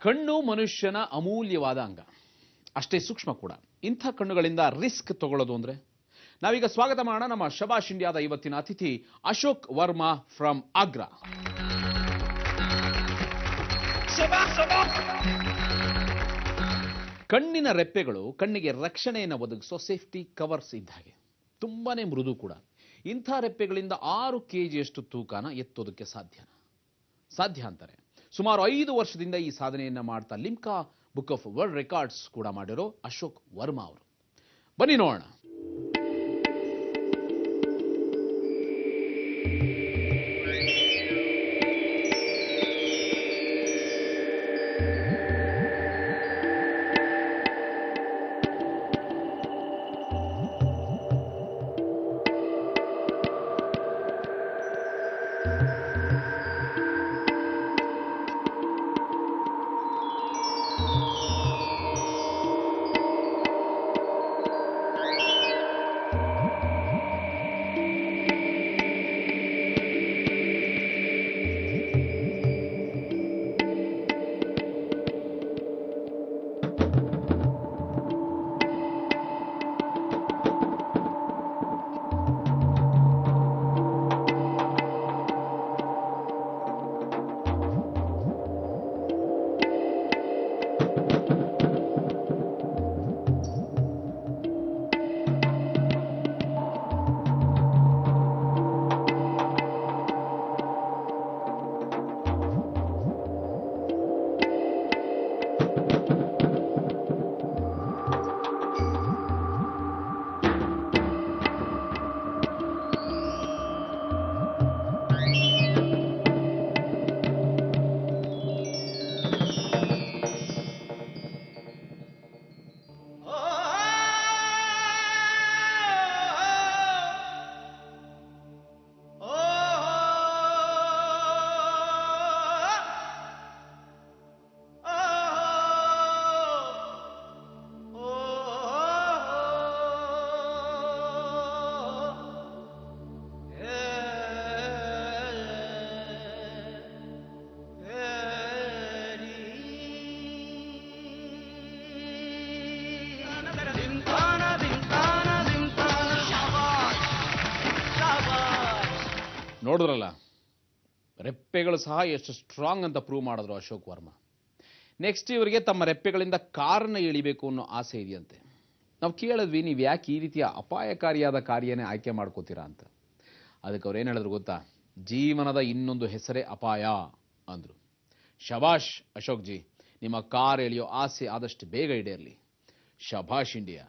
ಕಣ್ಣು ಮನುಷ್ಯನ ಅಮೂಲ್ಯವಾದ ಅಂಗ, ಅಷ್ಟೇ ಸೂಕ್ಷ್ಮ ಕೂಡ. ಇಂಥ ಕಣ್ಣುಗಳಿಂದ ರಿಸ್ಕ್ ತಗೊಳ್ಳೋದು ಅಂದ್ರೆ ನಾವೀಗ ಸ್ವಾಗತ ಮಾಡೋಣ ನಮ್ಮ ಶಬಾಷ್ ಇಂಡಿಯಾದ ಇವತ್ತಿನ ಅತಿಥಿ ಅಶೋಕ್ ವರ್ಮಾ ಫ್ರಮ್ ಆಗ್ರಾ. ಕಣ್ಣಿನ ರೆಪ್ಪೆಗಳು ಕಣ್ಣಿಗೆ ರಕ್ಷಣೆಯನ್ನು ಒದಗಿಸೋ ಸೇಫ್ಟಿ ಕವರ್ಸ್ ಇದ್ದ ಹಾಗೆ, ತುಂಬಾನೇ ಮೃದು ಕೂಡ. ಇಂಥ ರೆಪ್ಪೆಗಳಿಂದ 6 kgಯಷ್ಟು ತೂಕನ ಎತ್ತೋದಕ್ಕೆ ಸಾಧ್ಯ ಅಂತಾರೆ. ಸುಮಾರು 5 ವರ್ಷದಿಂದ ಈ ಸಾಧನೆಯನ್ನ ಮಾಡ್ತಾ Limca book of world records ಕೂಡ ಮಾಡಿರೋ ಅಶೋಕ್ ವರ್ಮಾ ಅವರು. ಬನ್ನಿ ನೋಡೋಣ. ನೋಡಿದ್ರಲ್ಲ, ರೆಪ್ಪೆಗಳು ಸಹ ಎಷ್ಟು ಸ್ಟ್ರಾಂಗ್ ಅಂತ ಪ್ರೂವ್ ಮಾಡಿದ್ರು ಅಶೋಕ್ ವರ್ಮಾ. ನೆಕ್ಸ್ಟ್ ಇವರಿಗೆ ತಮ್ಮ ರೆಪ್ಪೆಗಳಿಂದ ಕಾರನ್ನ ಇಳಿಬೇಕು ಅನ್ನೋ ಆಸೆ ಇದೆಯಂತೆ. ನಾವು ಕೇಳಿದ್ವಿ, ನೀವು ಯಾಕೆ ಈ ರೀತಿಯ ಅಪಾಯಕಾರಿಯಾದ ಕಾರ್ಯನೇ ಆಯ್ಕೆ ಮಾಡ್ಕೋತೀರಾ ಅಂತ. ಅದಕ್ಕೆ ಅವ್ರು ಏನು ಹೇಳಿದ್ರು ಗೊತ್ತಾ? ಜೀವನದ ಇನ್ನೊಂದು ಹೆಸರೇ ಅಪಾಯ ಅಂದ್ರು. ಶಬಾಷ್ ಅಶೋಕ್ ಜಿ, ನಿಮ್ಮ ಕಾರ್ ಎಳೆಯೋ ಆಸೆ ಆದಷ್ಟು ಬೇಗ ಈಡೇರಲಿ. ಶಬಾಷ್ ಇಂಡಿಯಾ.